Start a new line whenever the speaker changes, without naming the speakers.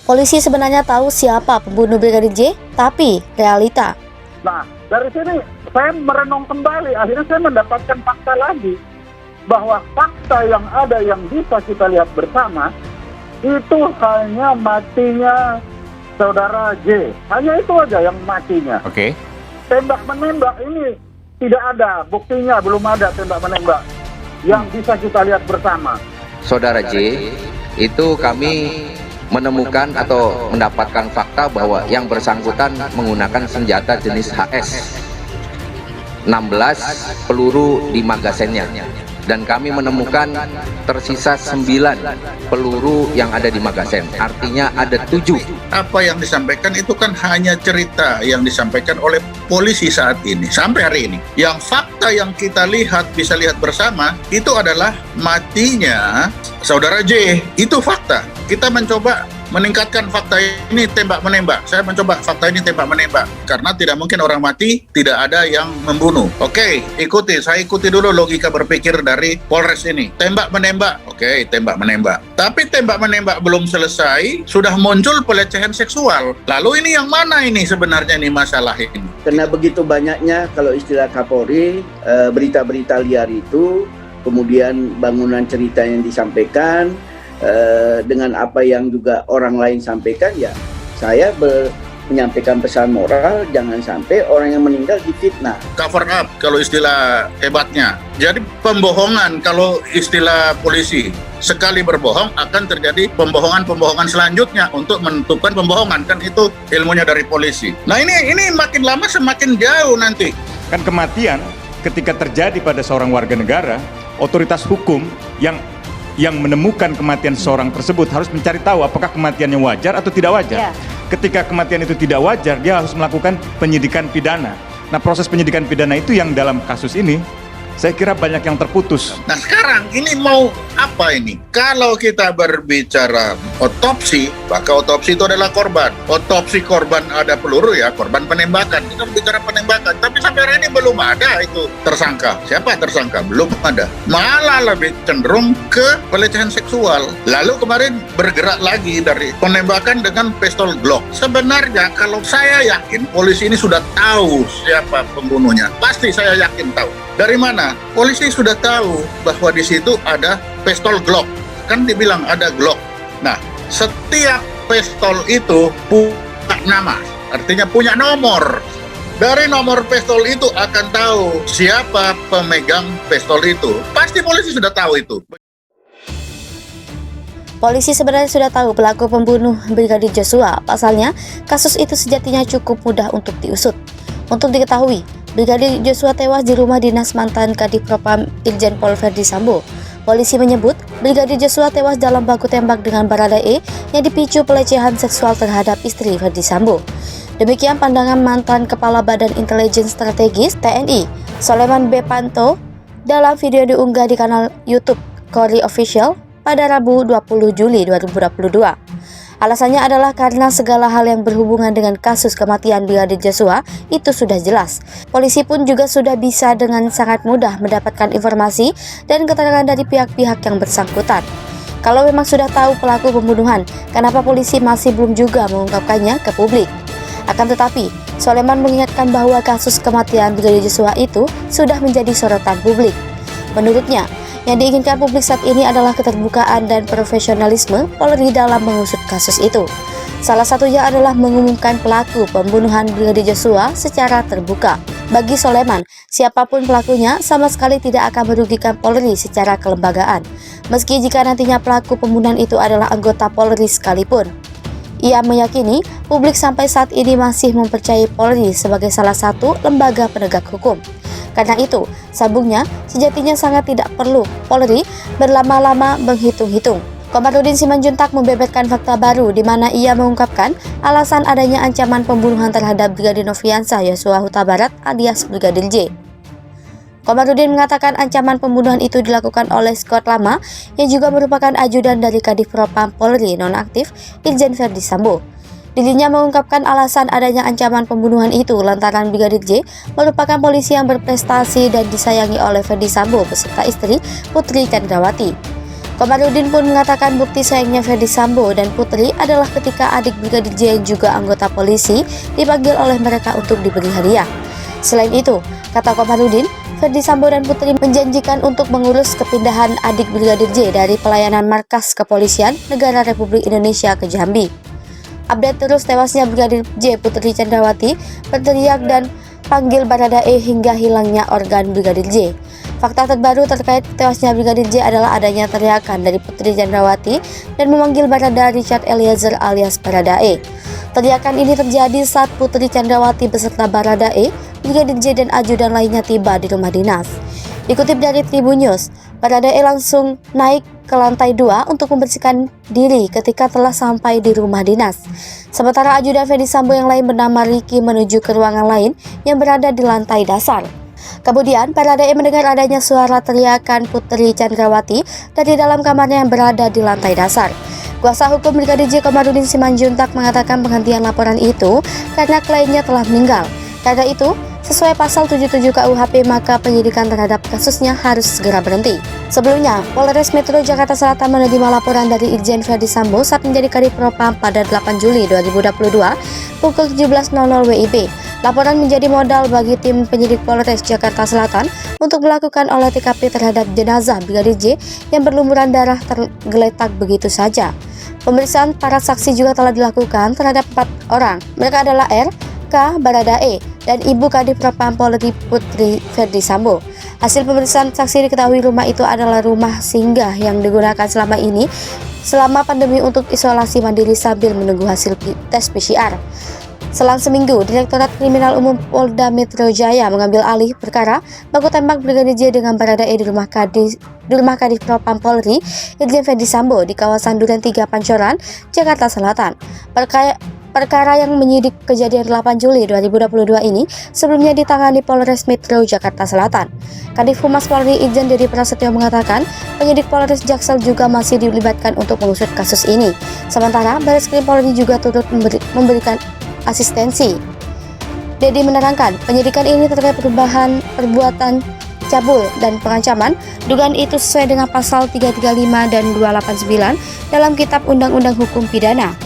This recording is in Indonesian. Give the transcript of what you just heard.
Polisi sebenarnya tahu siapa pembunuh Brigadir J, tapi realita.
Nah, dari sini saya merenung kembali, akhirnya saya mendapatkan fakta lagi, bahwa fakta yang ada yang bisa kita lihat bersama, itu hanya matinya saudara J. Hanya itu aja yang matinya.
Oke.
Tembak-menembak ini tidak ada, buktinya belum ada tembak-menembak yang bisa kita lihat bersama.
Saudara J, itu kami menemukan atau mendapatkan fakta bahwa yang bersangkutan menggunakan senjata jenis HS, 16 peluru di magasennya, dan kami menemukan tersisa 9 peluru yang ada di magasen, artinya ada 7.
Apa yang disampaikan itu kan hanya cerita yang disampaikan oleh polisi saat ini, sampai hari ini. Yang fakta yang kita lihat, bisa lihat bersama, itu adalah matinya saudara J. Itu fakta. Kita mencoba meningkatkan fakta ini tembak-menembak. Saya mencoba fakta ini tembak-menembak. Karena tidak mungkin orang mati, tidak ada yang membunuh. Oke, saya ikuti dulu logika berpikir dari Polres ini. Tembak-menembak, oke, tembak-menembak. Tapi tembak-menembak belum selesai, sudah muncul pelecehan seksual. Lalu ini yang mana ini sebenarnya nih masalah ini?
Karena begitu banyaknya, kalau istilah Kapolri, berita-berita liar itu, kemudian bangunan cerita yang disampaikan, dengan apa yang juga orang lain sampaikan, ya saya menyampaikan pesan moral, jangan sampai orang yang meninggal difitnah.
Cover up kalau istilah hebatnya. Jadi pembohongan kalau istilah polisi. Sekali berbohong akan terjadi pembohongan-pembohongan selanjutnya untuk menentukan pembohongan, kan itu ilmunya dari polisi. Nah ini makin lama semakin jauh nanti.
Kan kematian ketika terjadi pada seorang warga negara, otoritas hukum yang menemukan kematian seseorang tersebut harus mencari tahu apakah kematiannya wajar atau tidak wajar. Ketika kematian itu tidak wajar, dia harus melakukan penyidikan pidana. Nah, proses penyidikan pidana itu yang dalam kasus ini saya kira banyak yang terputus.
Nah sekarang ini mau apa ini? Kalau kita berbicara otopsi, maka otopsi itu adalah korban. Otopsi korban ada peluru ya, korban penembakan. Kita bicara penembakan, tapi sampai hari ini belum ada itu tersangka. Siapa tersangka? Belum ada. Malah lebih cenderung ke pelecehan seksual. Lalu kemarin bergerak lagi dari penembakan dengan pistol Glock. Sebenarnya kalau saya yakin polisi ini sudah tahu siapa pembunuhnya. Pasti saya yakin tahu. Dari mana? Polisi sudah tahu bahwa di situ ada pistol Glock. Kan dibilang ada Glock. Nah, setiap pistol itu punya nama, artinya punya nomor. Dari nomor pistol itu akan tahu siapa pemegang pistol itu. Pasti polisi sudah tahu itu.
Polisi sebenarnya sudah tahu pelaku pembunuh Brigadir Joshua. Pasalnya, kasus itu sejatinya cukup mudah untuk diusut. Untuk diketahui, Brigadir Joshua tewas di rumah dinas mantan Kadif Propam Irjen Pol Verdi Sambo. Polisi menyebut Brigadir Joshua tewas dalam baku tembak dengan Baradae yang dipicu pelecehan seksual terhadap istri Verdi Sambo. Demikian pandangan mantan Kepala Badan Intelijen Strategis TNI, Soleman B. Panto, dalam video diunggah di kanal YouTube Kori Official pada Rabu 20 Juli 2022. Alasannya adalah karena segala hal yang berhubungan dengan kasus kematian Brigadir Joshua itu sudah jelas. Polisi pun juga sudah bisa dengan sangat mudah mendapatkan informasi dan keterangan dari pihak-pihak yang bersangkutan. Kalau memang sudah tahu pelaku pembunuhan, kenapa polisi masih belum juga mengungkapkannya ke publik? Akan tetapi, Soleman mengingatkan bahwa kasus kematian Brigadir Joshua itu sudah menjadi sorotan publik. Menurutnya, yang diinginkan publik saat ini adalah keterbukaan dan profesionalisme Polri dalam mengusut kasus itu. Salah satunya adalah mengumumkan pelaku pembunuhan Brigadir Joshua secara terbuka. Bagi Soleman, siapapun pelakunya sama sekali tidak akan merugikan Polri secara kelembagaan, meski jika nantinya pelaku pembunuhan itu adalah anggota Polri sekalipun. Ia meyakini publik sampai saat ini masih mempercayai Polri sebagai salah satu lembaga penegak hukum. Karena itu, sambungnya sejatinya sangat tidak perlu Polri berlama-lama menghitung-hitung. Komarudin Simanjuntak membeberkan fakta baru di mana ia mengungkapkan alasan adanya ancaman pembunuhan terhadap Brigadir Nofriansah Yosua Huta Barat alias Brigadir J. Komarudin mengatakan ancaman pembunuhan itu dilakukan oleh Scott Lama yang juga merupakan ajudan dari Kadif Propam Polri nonaktif Irjen Verdi Sambo. Dirinya mengungkapkan alasan adanya ancaman pembunuhan itu lantaran Brigadir J merupakan polisi yang berprestasi dan disayangi oleh Verdi Sambo beserta istri Putri Candrawati. Komarudin pun mengatakan bukti sayangnya Ferdi Sambo dan Putri adalah ketika adik Brigadir J yang juga anggota polisi dipanggil oleh mereka untuk diberi hadiah. Selain itu, kata Komarudin, Ferdi Sambo dan Putri menjanjikan untuk mengurus kepindahan adik Brigadir J dari pelayanan markas kepolisian negara Republik Indonesia ke Jambi. Update terus tewasnya Brigadir J, Putri Chandrawati berteriak dan panggil Baradae hingga hilangnya organ Brigadir J. Fakta terbaru terkait tewasnya Brigadir J adalah adanya teriakan dari Putri Chandrawati dan memanggil Barada Richard Eliezer alias Baradae. Teriakan ini terjadi saat Putri Chandrawati beserta Baradae, Brigadir J dan ajudan lainnya tiba di rumah dinas. Dikutip dari Tribun News, Baradae langsung naik ke lantai 2 untuk membersihkan diri ketika telah sampai di rumah dinas. Sementara ajudan Ferdi Sambo yang lain bernama Ricky menuju ke ruangan lain yang berada di lantai dasar. Kemudian, Baradae mendengar adanya suara teriakan Putri Chandrawati dari dalam kamarnya yang berada di lantai dasar. Kuasa hukum Brigadir J, Komarudin Simanjuntak, mengatakan penghentian laporan itu karena kliennya telah meninggal. Karena itu, sesuai pasal 77 KUHP, maka penyidikan terhadap kasusnya harus segera berhenti. Sebelumnya, Polres Metro Jakarta Selatan menerima laporan dari Irjen Ferdi Sambo saat menjadi Kadif Propam pada 8 Juli 2022 pukul 17.00 WIB. Laporan menjadi modal bagi tim penyidik Polres Jakarta Selatan untuk melakukan olah TKP terhadap jenazah Brigadir J yang berlumuran darah tergeletak begitu saja. Pemeriksaan para saksi juga telah dilakukan terhadap 4 orang. Mereka adalah R, K, Baradae, dan Ibu Kadif Propam Polri Putri Ferdi Sambo. Hasil pemeriksaan saksi diketahui rumah itu adalah rumah singgah yang digunakan selama pandemi untuk isolasi mandiri sambil menunggu hasil tes PCR. Selang seminggu, Direktorat Kriminal Umum Polda Metro Jaya mengambil alih perkara baku tembak Brigadir J dengan Baradae di rumah Kadif Propam Polri Irjen Ferdi Sambo di kawasan Duren 3 Pancoran, Jakarta Selatan. Perkara yang menyidik kejadian 8 Juli 2022 ini sebelumnya ditangani Polres Metro Jakarta Selatan. Kadif Humas Polri Irjen Dedi Prasetyo mengatakan penyidik Polres Jaksel juga masih dilibatkan untuk mengusut kasus ini. Sementara Bareskrim Polri juga turut memberikan asistensi. Dedi menerangkan penyidikan ini terkait perbuatan cabul dan pengancaman. Dugaan itu sesuai dengan pasal 335 dan 289 dalam Kitab Undang-Undang Hukum Pidana.